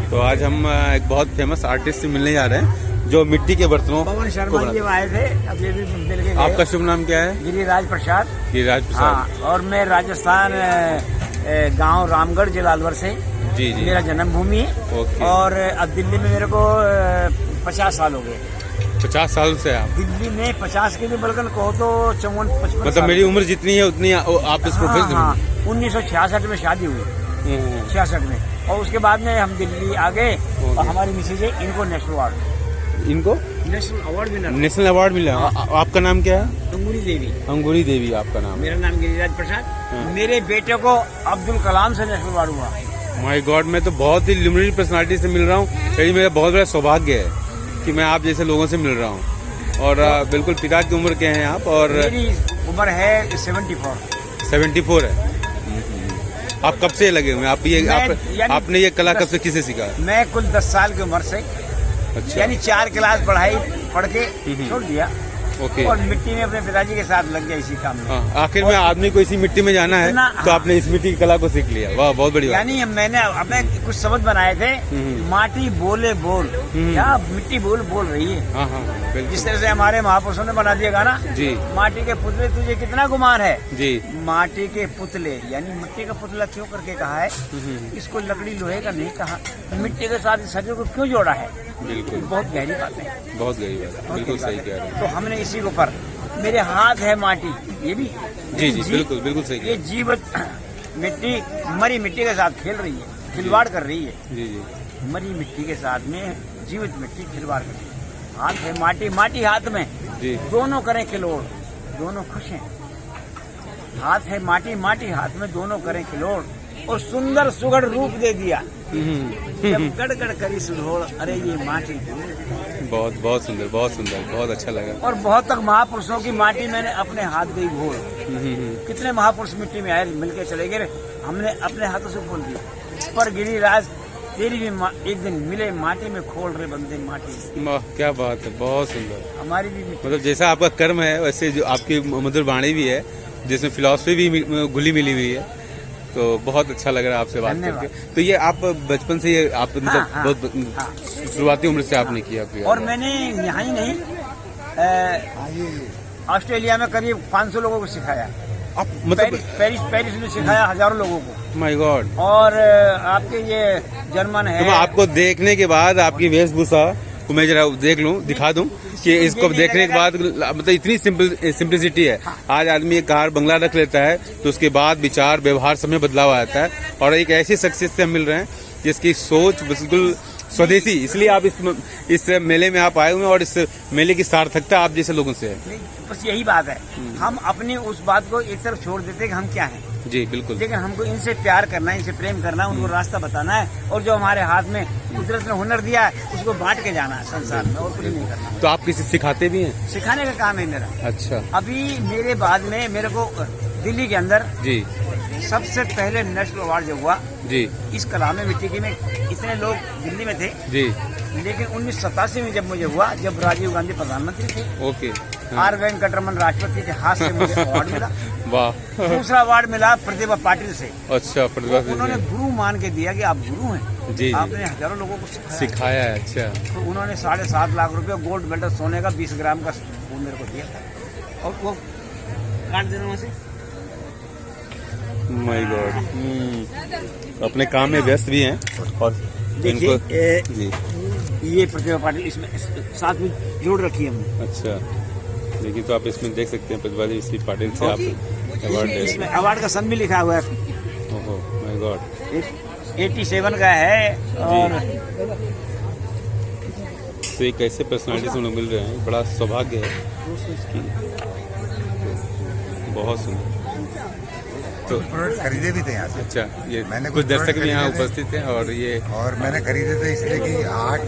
तो आज हम एक बहुत फेमस आर्टिस्ट से मिलने जा रहे हैं जो मिट्टी के बर्तनों पवन शर्मा जी आए थे, अब ये भी मिल के गए। आपका शुभ नाम क्या है? गिरिराज प्रसाद। गिरिराज प्रसाद। हाँ, और मैं राजस्थान गांव रामगढ़ जिला अलवर से। जी जी। मेरा जन्मभूमि है। और अब दिल्ली में मेरे को 50 साल हो गए। 50 साल से आप दिल्ली में 50 के भी बल्कि कहो तो 54-55। मतलब मेरी उम्र जितनी है उतनी आप इस प्रोफेशन में। 1966 में शादी हुई, 66 में। और उसके बाद में हम दिल्ली आ गए और हमारी मिसेज है, इनको नेशनल अवार्ड, इनको नेशनल अवार्ड मिला। नेशनल अवार्ड मिला। आपका नाम क्या है? अंगूरी देवी। अंगूरी देवी आपका नाम? मेरा नाम गिरिराज प्रसाद। मेरे बेटे को अब्दुल कलाम से नेशनल अवार्ड हुआ। माय गॉड, मैं तो बहुत ही लिमिटेड पर्सनालिटी से मिल रहा हूँ। यही मेरा बहुत बड़ा सौभाग्य है कि मैं आप जैसे लोगों से मिल रहा हूँ। और बिल्कुल पिता की उम्र के हैं आप? और मेरी उम्र है 74। 74 है। आप कब से लगे हुए हैं? आपने ये कला कब से किसे सीखा? मैं कुल 10 साल की उम्र से। अच्छा। यानी 4 क्लास पढ़ाई पढ़ के छोड़ दिया। ओके। और मिट्टी में अपने पिताजी के साथ लग गया इसी काम में। आखिर में आदमी को इसी मिट्टी में जाना है तो आपने इस मिट्टी की कला को सीख लिया। वाह, बहुत बढ़िया। यानी मैंने अपने कुछ शब्द बनाए थे, माटी बोले बोल, क्या मिट्टी बोल बोल रही है। हाँ, जिस तरह से हमारे महापुरुषों ने बना दिया गाना जी, माटी के पुतले तुझे कितना गुमान है जी। माटी के पुतले यानी मिट्टी का पुतला क्यों करके कहा है, इसको लकड़ी लोहे का नहीं कहा, मिट्टी के साथ शरीर को क्यों जोड़ा है। बिल्कुल, बहुत गहरी बात है। बहुत गहरी बात है, बिल्कुल सही कह रहे हैं। तो हमने इसी के ऊपर, मेरे हाथ है माटी, ये भी जी जी बिल्कुल बिल्कुल सही। ये जीवित मिट्टी मरी मिट्टी के साथ खेल रही है, खिलवाड़ कर रही है। जी जी। मरी मिट्टी के साथ में जीवित मिट्टी खिलवाड़ कर रही है। हाथ है माटी, माटी हाथ में जी, दोनों करें खिलोड़, दोनों खुश हैं। हाथ है माटी, माटी हाथ में, दोनों करें खिलोड़, और सुंदर सुगढ़ रूप दे दिया जब गड़गड़ करी सुढ़ोड़, अरे ये माटी। बहुत बहुत सुंदर, बहुत सुंदर, बहुत अच्छा लगा। और बहुत तक महापुरुषों की माटी मैंने अपने हाथ दी घोल। कितने महापुरुष मिट्टी में आए, मिलके चले गए, हमने अपने हाथों से खोल दिया। पर गिरिराज तेरी भी एक दिन मिले माटी में खोल रहे बंदे माटी। क्या बात है, बहुत सुंदर। हमारी भी मतलब जैसा आपका कर्म है वैसे जो आपकी मधुर वाणी भी है, जिसमें फिलॉसफी भी घुली मिली हुई है। तो बहुत अच्छा लग रहा है आपसे बात करके। तो ये आप बचपन से ये आप मतलब बहुत शुरुआती उम्र से आपने किया? और मैंने यहाँ ही नहीं, ऑस्ट्रेलिया में करीब 500 लोगों को सिखाया। आप मतलब पेरिस में सिखाया हजारों लोगों को। My God. और आपके ये जर्मन है। तो मैं आपको देखने के बाद आपकी वेशभूषा को मैं जरा देख लूं, दिखा दूं कि इसको देखने के बाद मतलब इतनी सिंपलिसिटी है। आज आदमी एक कार बंगला रख लेता है तो उसके बाद विचार व्यवहार सब में बदलाव आ जाता है। और एक ऐसी शख्सियत से हम मिल रहे हैं जिसकी सोच बिल्कुल स्वदेशी, इसलिए आप इस मेले में आप आए हुए हैं और इस मेले की सार्थकता आप जैसे लोगों से है। बस यही बात है, हम अपनी उस बात को एक तरफ छोड़ देते हैं कि हम क्या हैं। जी बिल्कुल। लेकिन हमको इनसे प्यार करना है, इनसे प्रेम करना है, उनको रास्ता बताना है, और जो हमारे हाथ में कुदरत ने हुनर दिया है उसको बांट के जाना है संसार में, और कुछ नहीं करना। तो आप किसी सिखाते भी हैं? सिखाने का काम है मेरा। अच्छा। अभी मेरे बाद में मेरे को दिल्ली के अंदर जी सबसे पहले नेशनल अवार्ड जो हुआ जी इस कला में, मिट्टी की में, इतने लोग दिल्ली में थे जी, लेकिन 1987 में जब मुझे हुआ, जब राजीव गांधी प्रधानमंत्री थे, ओके, आर वेंकटरमन राष्ट्रपति के हाथ से मुझे अवार्ड मिला। वाह। दूसरा अवार्ड मिला प्रतिभा पाटिल से। अच्छा, प्रतिभा। उन्होंने गुरु मान के दिया कि आप गुरु हैं जी, आपने हजारों लोगों को सिखाया है। अच्छा। तो उन्होंने 7.5 लाख रुपए गोल्ड मेडल सोने का 20 ग्राम का वो मेरे को दिया था, और वो काट देना वहाँ से। My God. अपने काम में व्यस्त भी हैं। और देखिए जी, ये प्रतिभा पाटिल इसमें साथ में जोड़ रखी है हमने। अच्छा, देखिए तो आप इसमें देख सकते हैं प्रतिभा श्री पाटिल से आप अवार्ड ले। इसमें अवार्ड का सन भी लिखा हुआ है। ओहो माय गॉड। 87 का है। और तो एक ऐसे पर्सनालिटी से मिल रहे हैं, बड़ा सौभाग्य है। बहुत सुंदर। तो प्रोडक्ट खरीदे भी थे यहाँ से। अच्छा, ये मैंने कुछ दर्शक भी यहाँ उपस्थित हैं और मैंने खरीदे थे इसलिए कि आर्ट,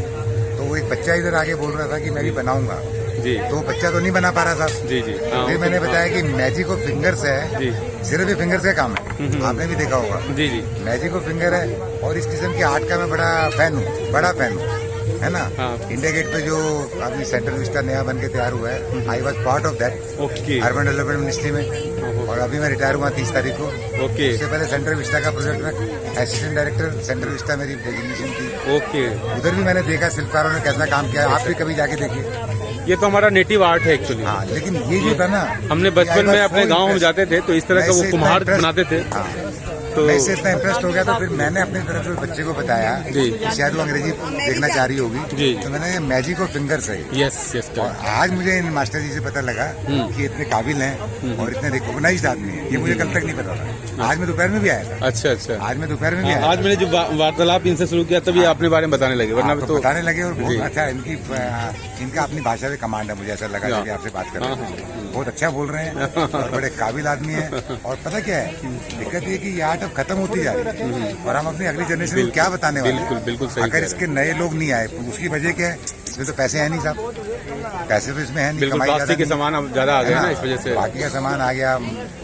तो वो एक बच्चा इधर आके बोल रहा था कि मैं भी बनाऊंगा जी, तो बच्चा तो नहीं बना पा रहा था। जी जी। फिर मैंने बताया कि मैजिक ऑफ फिंगर्स है जी, सिर्फ फिंगर्स का काम है, आपने भी देखा होगा। जी जी। मैजिक ऑफ फिंगर है, और इस किस्म की आर्ट का मैं बड़ा फैन हूँ, बड़ा फैन हूँ, है ना। इंडिया गेट पे जो अभी सेंट्रल विस्टा नया बन के तैयार हुआ है, I was part of that. Okay. Urban development ministry में और अभी मैं रिटायर हुआ 30 तारीख को। ओके उससे पहले सेंट्रल विस्टा का प्रोजेक्ट में असिस्टेंट डायरेक्टर सेंट्रल विस्टा मेरी डेजिग्नेशन थी। ओके, उधर भी मैंने देखा शिल्पकारों ने कैसा काम किया, आप भी कभी जाके देखिए। ये तो हमारा नेटिव आर्ट है एक्चुअली। हाँ, लेकिन ये जो था ना, हमने बचपन में अपने गांव में जाते थे तो इस तरह का वो कुम्हार बनाते थे। हाँ, तो मैं इससे इतना इंटरेस्ट हो गया तो फिर मैंने अपनी तरफ से बच्चे को बताया जी। कि शायद वो अंग्रेजी देखना चाह रही होगी जी। तो मैंने मैजिक और फिंगर्स है। यस यस और आज मुझे इन मास्टर जी से पता लगा कि इतने काबिल हैं और इतने रिकॉग्नाइज्ड आदमी हैं, ये मुझे कल तक नहीं पता था। आज मैं दोपहर में भी आया था। अच्छा अच्छा, आज मैं दोपहर में भी आया। आज मैंने जो वार्तालाप इनसे शुरू किया तभी अपने बारे में बताने लगे, वरना तो बताने लगे। और बहुत अच्छा इनका अपनी भाषा में कमांड है, मुझे ऐसा लगा जब आपसे बात कर रहे हैं। बहुत अच्छा बोल रहे हैं और बड़े काबिल आदमी हैं। और पता क्या है, दिक्कत ये कि ये आर्ट अब खत्म होती जा रही है और हम अपनी अगली जनरेशन को क्या बताने वाले हैं। बिल्कुल बिल्कुल सही। अगर इसके नए लोग नहीं आए उसकी वजह क्या है? इसमें तो पैसे है नहीं साहब, पैसे तो इसमें है नहीं, बिल्कुल, प्लास्टिक के सामान अब ज्यादा आ गए ना, इस वजह से बाकी का सामान आ गया।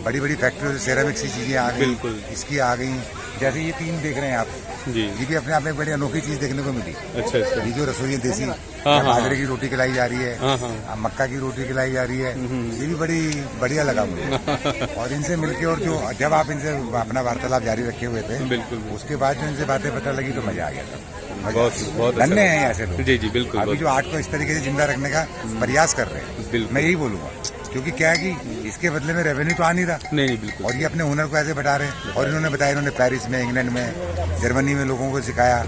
बड़ी बड़ी फैक्ट्री सेरामिक्स की चीजें आ गई, बिल्कुल इसकी आ गई। जैसे ये 3 देख रहे हैं आप जी, ये भी अपने आप में एक बड़ी अनोखी चीज देखने को मिली। अच्छा अच्छा, ये जो रसोई देसी हाँ, बाजरे की रोटी खिलाई जा रही है, हाँ, मक्का की रोटी खिलाई जा रही है, ये भी बड़ी बढ़िया लगा मुझे। और इनसे मिलके, और जो जब आप इनसे अपना वार्तालाप जारी रखे हुए थे, बिल्कुल, उसके बाद जो इनसे बातें पता लगी तो मजा आ गया था। बहुत बहुत धन्य हैं ऐसे लोग। जी जी बिल्कुल। अभी जो आर्ट को इस तरीके से जिंदा रखने का प्रयास कर रहे हैं, बिल्कुल, मैं यही बोलूंगा, क्योंकि क्या है कि इसके बदले में रेवेन्यू तो आ नहीं रहा। नहीं बिल्कुल। और ये अपने हुनर को ऐसे बढ़ा रहे हैं। और इन्होंने बताया, इन्होंने पेरिस में, इंग्लैंड में, जर्मनी में लोगों को सिखाया।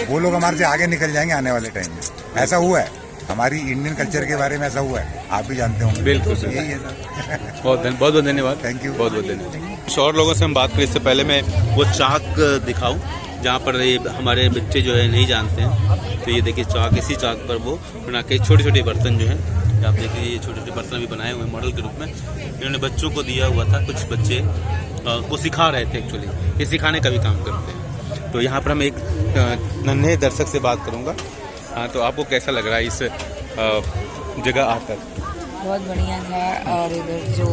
वो लोग हमारे से आगे निकल जाएंगे आने वाले टाइम में। ऐसा हुआ है, हमारी इंडियन कल्चर के बारे में ऐसा हुआ है, आप भी जानते होंगे। बिल्कुल यही है सर। बहुत बहुत धन्यवाद। थैंक यू, बहुत बहुत धन्यवाद। कुछ और लोगों से हम बात करें इससे पहले मैं वो चाक दिखाऊं जहाँ पर ये हमारे बच्चे जो है नहीं जानते हैं। तो ये देखिए चाक, इसी चाक पर वो बना के छोटे छोटे बर्तन जो हैं, आप देखिए ये छोटे छोटे बर्तन भी बनाए हुए हैं मॉडल के रूप में। इन्होंने बच्चों को दिया हुआ था, कुछ बच्चे को सिखा रहे थे एक्चुअली, ये सिखाने का भी काम करते हैं। तो यहाँ पर हम एक नन्हे दर्शक से बात करूँगा। हाँ, तो आपको कैसा लग रहा है इस जगह आकर? बहुत बढ़िया था। और इधर जो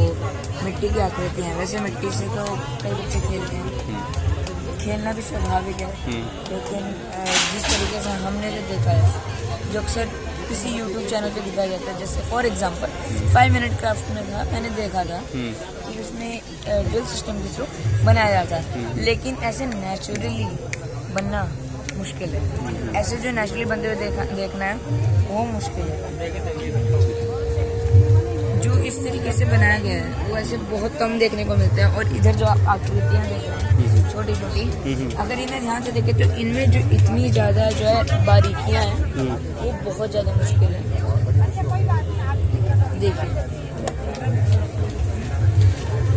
मिट्टी की आकृति है, वैसे मिट्टी से तो कई बच्चे खेलते हैं, खेलना भी स्वाभाविक है, लेकिन जिस तरीके से हमने जो देखा है, जो अक्सर किसी YouTube चैनल पे दिखाया जाता है, जैसे फॉर एग्जांपल 5 मिनट क्राफ्ट में था, मैंने देखा था कि उसमें ड्रिल सिस्टम के थ्रू बनाया जाता है, लेकिन ऐसे नेचुरली बनना मुश्किल है। ऐसे जो नेचुरली बनते हुए देखना है वो मुश्किल है। जो इस तरीके से बनाया गया है वो ऐसे बहुत कम देखने को मिलते हैं। और इधर जो आकृतियाँ देख रहे हैं छोटी छोटी, अगर इन्हें ध्यान से देखें तो इनमें जो इतनी ज़्यादा जो है बारीकियाँ हैं वो बहुत ज़्यादा मुश्किल है। देखिए,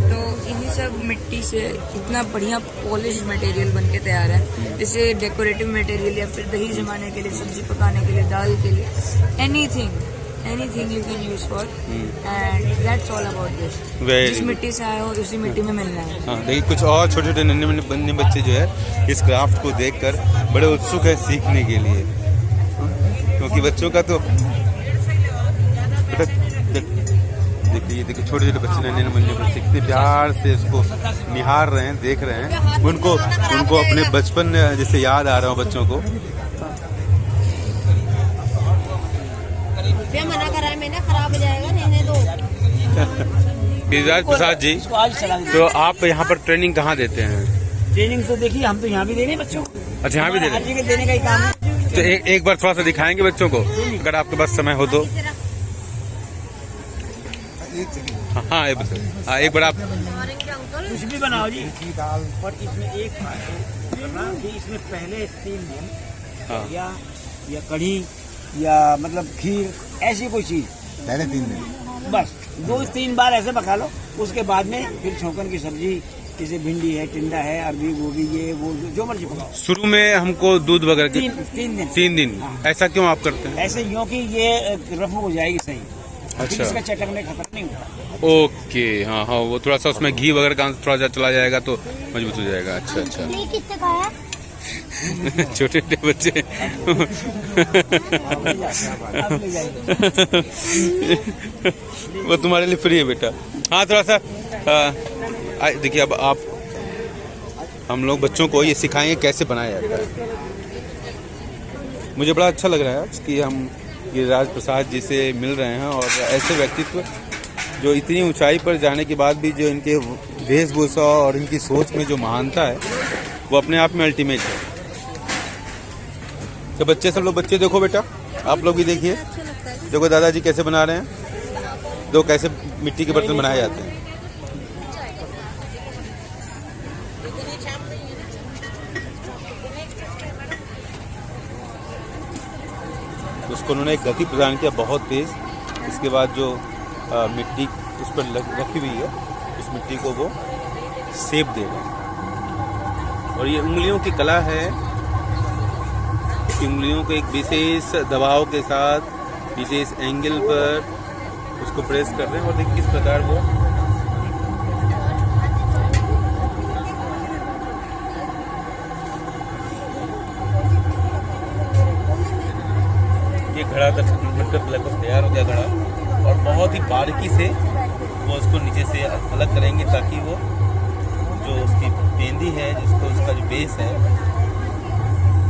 तो इन्हीं सब मिट्टी से इतना बढ़िया पॉलिश मटेरियल बन के तैयार है। जैसे डेकोरेटिव मटेरियल या फिर दही जमाने के लिए, सब्जी पकाने के लिए, दाल के लिए, anything you can use for, and that's all about this. जिस मिट्टी से आए हो उसी मिट्टी में मिलना है। हाँ, देखिए कुछ और छोटे छोटे नन्हे बच्चे जो है इस क्राफ्ट को देखकर बड़े उत्सुक है सीखने के लिए, क्योंकि बच्चों का तो देखिए छोटे छोटे बच्चे, नन्हे बच्चे कितने प्यार से इसको निहार रहे हैं, देख रहे हैं। उनको अपने बचपन जैसे याद आ रहा हो बच्चों को। मना करा है मैंने, खराब हो जाएगा, रहने दो। गिरिराज प्रसाद जी, तो आप यहाँ पर ट्रेनिंग कहाँ देते हैं? ट्रेनिंग तो देखिए, हम तो यहाँ भी दे रहे हैं बच्चों को। अच्छा, यहाँ भी दे रहे हैं? देने का ही काम है। तो एक बार थोड़ा सा दिखाएंगे बच्चों को, अगर आपके पास समय हो तो। हाँ, एक बार आप कुछ भी बनाओ जी, दाल। और इसमें एक करना कि इसमें पहले 3 दिन या कढ़ी या मतलब खीर, ऐसी कोई चीज पहले 3 दिन बस 2-3 बार ऐसे पका लो। उसके बाद में फिर छौंकन की सब्जी, जैसे भिंडी है, टिंडा है, अरबी, गोभी, ये वो जो मर्जी पकाओ। शुरू में हमको दूध वगैरह 3 दिन। हाँ। ऐसा क्यों आप करते हैं? ऐसे क्योंकि ये रफू हो जाएगी सही। अच्छा, इसका चटकने खत्म नहीं होगा। ओके, हाँ, वो थोड़ा सा उसमें घी वगैरह का थोड़ा सा चला जाएगा तो मजबूत हो जाएगा। अच्छा कितने खाया? छोटे छोटे बच्चे वो तुम्हारे लिए फ्री है बेटा। हाँ, थोड़ा सा देखिए, अब आप हम लोग बच्चों को ये सिखाएंगे कैसे बनाया जाता है। मुझे बड़ा अच्छा लग रहा है आज कि हम गिरिराज प्रसाद जी से मिल रहे हैं और ऐसे व्यक्तित्व जो इतनी ऊंचाई पर जाने के बाद भी जो इनके वेशभूषा और इनकी सोच में जो महानता है वो अपने आप में अल्टीमेट है। तो बच्चे सब लोग, बच्चे देखो बेटा, आप लोग भी देखिए, देखो दादाजी कैसे बना रहे हैं, दो कैसे मिट्टी के बर्तन बनाए जाते हैं। उसको उन्होंने एक गति प्रदान किया बहुत तेज। इसके बाद जो मिट्टी उस पर रखी हुई है, उस मिट्टी को वो शेप देगा। और ये उंगलियों की कला है कि उंगलियों को एक विशेष दबाव के साथ विशेष एंगल पर उसको प्रेस कर रहे हैं और देखिए किस प्रकार वो ये घड़ा बनकर लगभग तैयार हो गया घड़ा। और बहुत ही बारीकी से वो उसको नीचे से अलग करेंगे ताकि वो जो उसकी पेंदी है, जिसको उसका जो बेस है,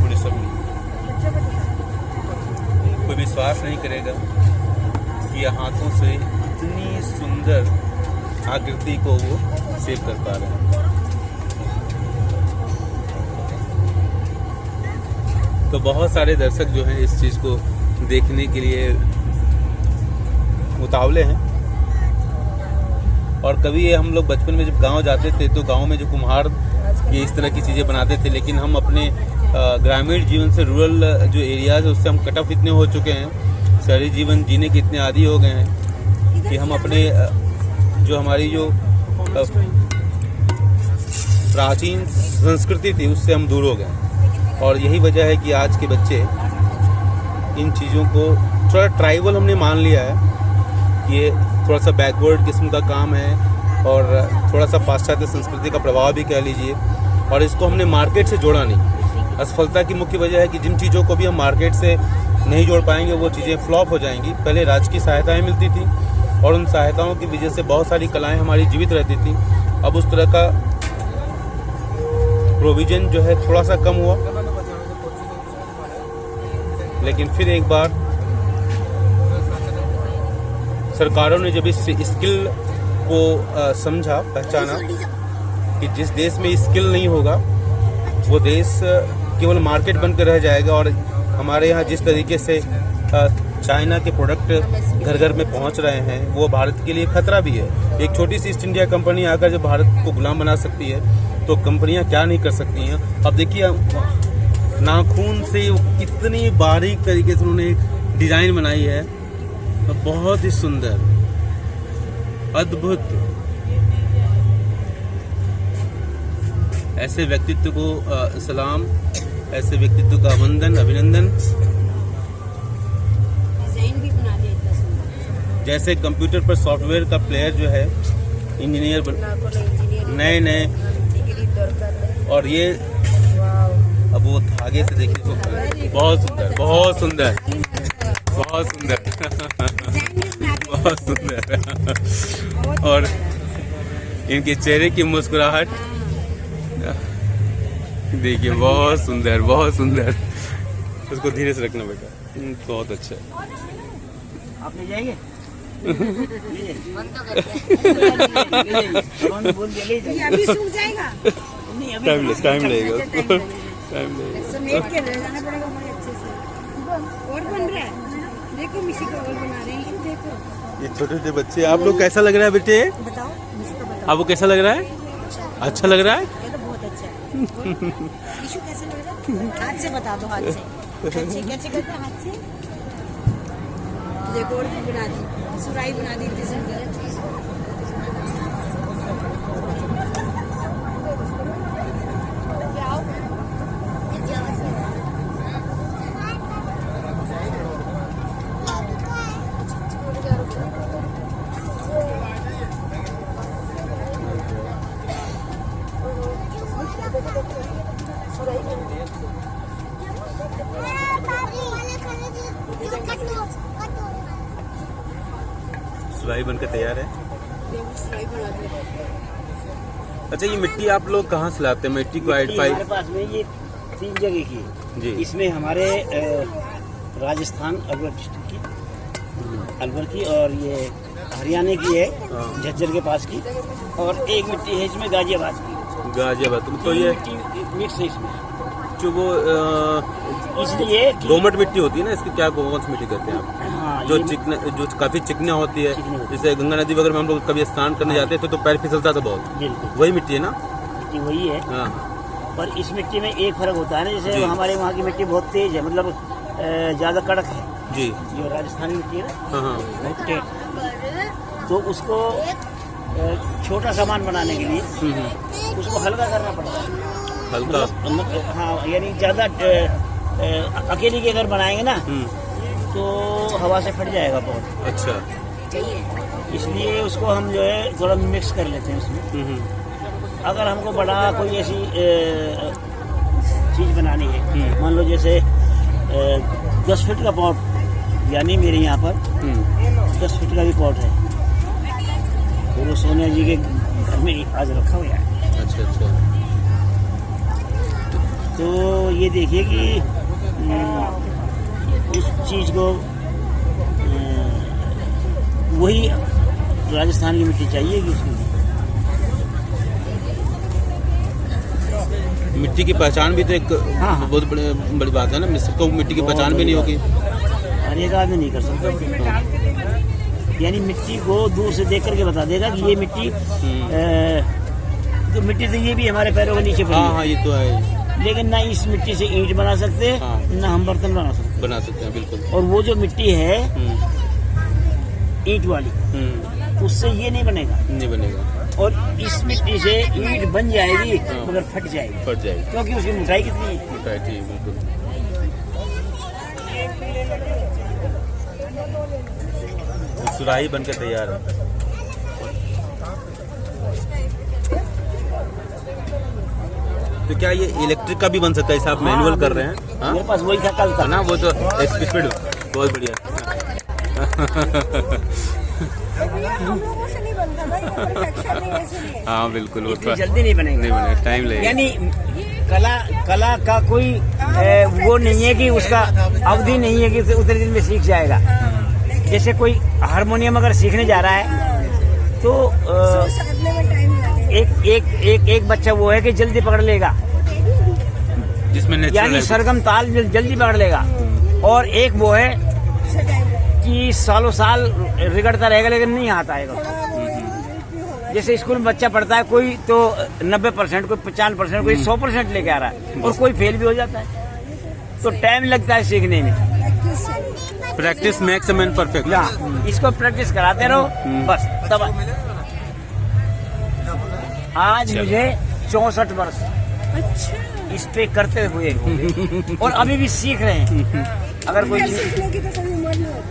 पूरी सब कोई विश्वास नहीं करेगा कि हाथों से इतनी सुंदर आकृति को वो सेव कर पा रहे हैं। तो बहुत सारे दर्शक जो हैं इस चीज़ को देखने के लिए उतावले हैं। और कभी ये हम लोग बचपन में जब गांव जाते थे तो गांव में जो कुम्हार ये इस तरह की चीज़ें बनाते थे, लेकिन हम अपने ग्रामीण जीवन से रूरल जो एरियाज है उससे हम कट ऑफ इतने हो चुके हैं, शहरी जीवन जीने के इतने आदी हो गए हैं कि हम अपने जो हमारी जो प्राचीन संस्कृति थी उससे हम दूर हो गए। और यही वजह है कि आज के बच्चे इन चीज़ों को थोड़ा ट्राइबल हमने मान लिया है, ये थोड़ा सा बैकवर्ड किस्म का काम है और थोड़ा सा पाश्चात्य संस्कृति का प्रभाव भी कह लीजिए। और इसको हमने मार्केट से जोड़ा नहीं। असफलता की मुख्य वजह है कि जिन चीज़ों को भी हम मार्केट से नहीं जोड़ पाएंगे वो चीज़ें फ्लॉप हो जाएंगी। पहले राज्य की सहायताएं मिलती थी और उन सहायताओं की वजह से बहुत सारी कलाएं हमारी जीवित रहती थी। अब उस तरह का प्रोविजन जो है थोड़ा सा कम हुआ, लेकिन फिर एक बार सरकारों ने जब इस स्किल को समझा, पहचाना कि जिस देश में स्किल नहीं होगा वो देश केवल मार्केट बनकर रह जाएगा। और हमारे यहाँ जिस तरीके से चाइना के प्रोडक्ट घर घर में पहुँच रहे हैं वो भारत के लिए खतरा भी है। एक छोटी सी ईस्ट इंडिया कंपनी आकर जब भारत को गुलाम बना सकती है तो कंपनियां क्या नहीं कर सकती हैं। अब देखिए नाखून से कितनी बारीक तरीके से उन्होंने डिजाइन बनाई है, बहुत ही सुंदर, अद्भुत। ऐसे व्यक्तित्व को सलाम, ऐसे व्यक्तित्व का वंदन, अभिनंदन। डिजाइन भी बना दिया इतना सुंदर। जैसे कंप्यूटर पर सॉफ्टवेयर का प्लेयर जो है, इंजीनियर नए नए, और ये अब वो धागे से देखिए तो बहुत सुंदर, बहुत सुंदर, बहुत सुंदर, बहुत सुंदर। और इनके चेहरे की मुस्कुराहट देखिए, बहुत सुंदर, बहुत सुंदर। उसको धीरे से रखना बेटा, बहुत अच्छा है। आप ले जाएंगे? अभी सूख जाएगा। टाइम लगेगा। समेट के ले जाना पड़ेगा मुझे अच्छे से। और बन रहा है, देखो मिशी का और बना रहे हैं, देखो। ये छोटे छोटे बच्चे, आप लोग कैसा लग रहा है बेटे? बताओ मिशी का बताओ। आपको कैसा लग रहा है? अच्छा लग रहा है? ये तो बहुत अच्छा है। मिशू कैसे लग रहा है? हाथ से बता दो, हाथ से। कैसे करते हैं हाथ से? देखो और भी बना दी, सुराई बना दी इतनी सुंदर। सुराही बनकर तैयार है। अच्छा, ये मिट्टी आप लोग कहाँ से लाते हैं? मिट्टी को हमारे पास में ये 3 जगह की जी। इसमें हमारे राजस्थान अलवर डिस्ट्रिक्ट की, अलवर की, और ये हरियाणा की है, झज्जर के पास की, और एक मिट्टी है इसमें गाजियाबाद की। गाजियाबाद तो ये मिट्टी मिक्स है इसमें, जो वो इसलिए कि दोमट मिट्टी होती है ना, इसकी क्या कौन सी मिट्टी कहते हैं आप? हाँ, जो ये चिकना, जो काफी चिकनी होती है, चिकनी होती है। जैसे गंगा नदी वगैरह में हम लोग कभी स्नान करने जाते थे तो पैर फिसलता था बहुत, बिल्कुल वही मिट्टी है ना? मिट्टी वही है। हाँ पर इस मिट्टी में एक फर्क होता है ना, जी। जैसे हमारे वहाँ की मिट्टी बहुत तेज है, मतलब ज्यादा कड़क है। जी। जो राजस्थानी मिट्टी है ना, हाँ हाँ बहुत टेढ़, तो उसको छोटा सामान बनाने के लिए उसको हल्का करना पड़ता है। हल्का। मतलब हाँ, यानी ज्यादा अकेले के अगर बनाएंगे ना तो हवा से फट जाएगा बहुत, अच्छा। इसलिए उसको हम जो है थोड़ा मिक्स कर लेते हैं उसमें। अगर हमको बड़ा कोई ऐसी चीज बनानी है, मान लो जैसे 10 फीट का पॉट, यानी मेरे यहाँ पर 10 फीट का भी पॉट है, तो वो सोनिया जी के घर में आज रखा हुआ है। अच्छा अच्छा। तो ये देखिए कि उस चीज को वही राजस्थान की मिट्टी चाहिए कि उसमें मिट्टी की पहचान भी तो एक हाँ। बहुत बड़ी बात है ना, सबको मिट्टी की पहचान भी नहीं होगी। हर एक आदमी नहीं कर सकता, यानी मिट्टी को दूर से देख करके बता देगा कि ये मिट्टी तो मिट्टी तो ये भी हमारे पैरों के नीचे पड़ी हाँ है। हाँ, ये तो है। लेकिन ना इस मिट्टी से ईंट बना सकते, हाँ। ना हम बर्तन बना सकते हैं बिल्कुल। और वो जो मिट्टी है ईंट वाली, उससे ये नहीं बनेगा। नहीं बनेगा। और इस मिट्टी से ईंट बन जाएगी मगर फट जाएगी, फट जाएगी क्योंकि उसकी मोटाई कितनी है। मोटाई, ठीक बिल्कुल। सुराही बनकर तैयार है। तो क्या ये इलेक्ट्रिक का भी बन सकता है, इसे आप मैनुअल कर रहे हैं? हाँ? मेरे पास वही था कल का ना, वो तो स्पीड बहुत बढ़िया। हम लोगों से नहीं बनता भाई, परफेक्शन नहीं है इसलिए। हाँ बिल्कुल, वो इतनी जल्दी नहीं बनेगा, नहीं बनेगा, टाइम लगेगा। यानी कला का कोई वो नहीं है कि उसका अवधि नहीं है कि उतने दिन में सीख जाएगा। जैसे कोई हारमोनियम अगर सीखने जा रहा है तो साधने में टाइम लगेगा। एक बच्चा वो है कि जल्दी पकड़ लेगा, जिसमें नेचुरल यानी है। सरगम ताल जल्दी पकड़ लेगा, और एक वो है कि सालों साल रिगड़ता रहेगा लेकिन नहीं आता आएगा। जैसे स्कूल में बच्चा पढ़ता है, कोई तो 90%, कोई 95%, कोई 100% लेके आ रहा है, और कोई फेल भी हो जाता है, तो टाइम लगता है सीखने में। Practice makes a man perfect. इसको प्रैक्टिस कराते रहो बस, तब। आज मुझे 64 वर्ष अच्छा, इस पे करते हुए और अभी भी सीख रहे हैं। अगर कोई सीखने की तो कभी उम्र नहीं होती।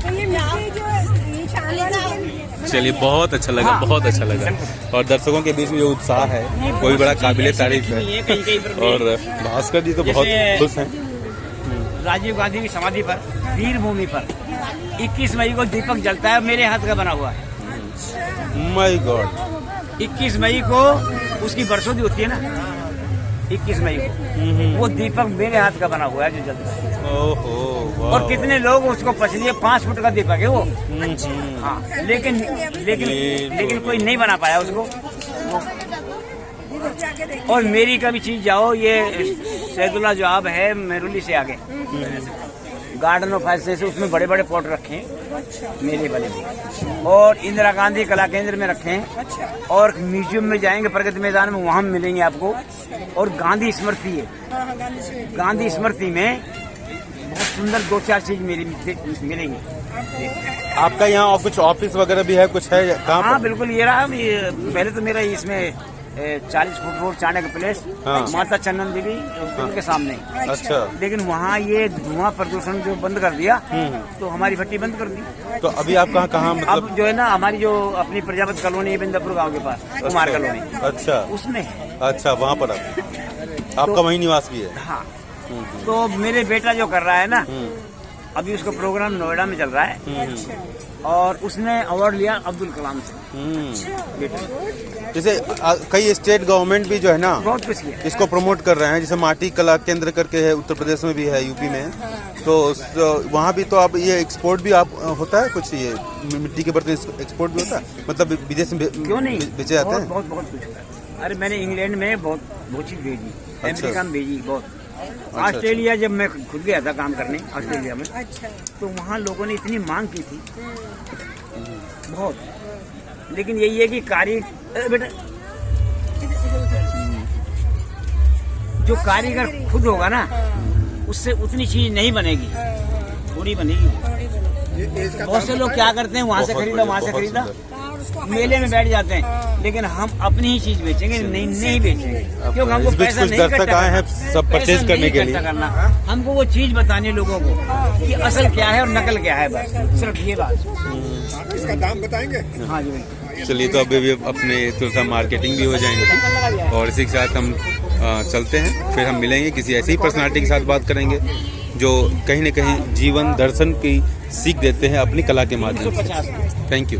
तो ये मिट्टी जो ये चांदी चलिए, बहुत अच्छा लगा, बहुत अच्छा लगा। और दर्शकों के बीच में जो उत्साह है वो भी बड़ा काबिले तारीफ है। कहीं पर और भास्कर जी तो बहुत खुश हैं। राजीव गांधी की समाधि पर, वीर भूमि पर 21 मई को दीपक जलता है, मेरे हाथ का बना हुआ है। My God. 21 मई को उसकी बरसोदी होती है ना, 21 मई को वो दीपक मेरे हाथ का बना हुआ है जो जलता है। ओहो, वाह। और कितने लोग उसको पछलिए 5 फुट का दीपक है वो। हाँ, लेकिन कोई नहीं बना पाया उसको। और मेरी कभी चीज जाओ, ये सैदुल्ला जवाब है मेरुली से आगे, गार्डन ऑफ फैसले से, उसमें बड़े बड़े पॉट रखे हैं मेरे वाले में, और इंदिरा गांधी कला केंद्र में रखे हैं, और म्यूजियम में जाएंगे प्रगति मैदान में, वहां मिलेंगे आपको। और गांधी स्मृति है, गांधी स्मृति में बहुत सुंदर 2-4 चीज मिलेंगी। आपका यहाँ कुछ ऑफिस वगैरह भी है, कुछ है कहाँ हाँ पर? बिल्कुल, ये रहा। पहले तो मेरा इसमें 40 फुट रोड चाणक्य प्लेस, हाँ। माता चंदन देवी के सामने। अच्छा। लेकिन वहाँ ये धुआं प्रदूषण जो बंद कर दिया, तो हमारी भट्टी बंद कर दी। तो अभी आप कहाँ मतलब? अब जो है ना, हमारी जो अपनी प्रजापति कॉलोनी है बिंदापुर गांव के पास, कुमार कॉलोनी, अच्छा उसमें है। अच्छा, वहाँ पर आपका वही निवास भी है? हाँ, तो मेरे बेटा जो कर रहा है ना, अभी उसका प्रोग्राम नोएडा में चल रहा है और उसने अवार्ड लिया अब्दुल कलाम से। जैसे कई स्टेट गवर्नमेंट भी जो है ना बहुत कुछ किया। इसको प्रमोट कर रहे हैं, जैसे माटी कला केंद्र करके है, उत्तर प्रदेश में भी है, यूपी में, तो वहाँ भी तो आप ये एक्सपोर्ट भी आप होता है कुछ, ये मिट्टी के बर्तन एक्सपोर्ट भी होता है, मतलब विदेश में क्यों नहीं बेचे जाते हैं? बहुत कुछ होता है। अरे मैंने इंग्लैंड में बहुत चीज भेजी, अमेरिका में भेजी बहुत। ऑस्ट्रेलिया जब मैं खुद गया था काम करने ऑस्ट्रेलिया में, तो वहाँ लोगों ने इतनी मांग की थी बहुत, लेकिन यही है कि बेटा जो कारीगर खुद होगा ना उससे उतनी चीज नहीं बनेगी, थोड़ी बनेगी। बहुत से लोग क्या करते हैं, वहाँ से खरीदा मेले में बैठ जाते हैं, लेकिन हम अपनी ही चीज बेचेंगे, नहीं बेचेंगे, क्योंकि हमको पैसा नहीं दर्शक आए हैं सब परचेज करने के लिए करना, हमको वो चीज बतानी लोगों को कि असल क्या है और नकल क्या है, बस सिर्फ ये बात। इसका दाम बताएंगे? हाँ जी भाई। चलिए, तो अभी भी अपने थोड़ा सा मार्केटिंग भी हो जाएंगे और इसी के साथ हम चलते हैं, फिर हम मिलेंगे किसी ऐसी ही पर्सनालिटी के साथ, बात करेंगे जो कहीं न कहीं जीवन दर्शन की सीख देते हैं अपनी कला के माध्यम से। Thank you.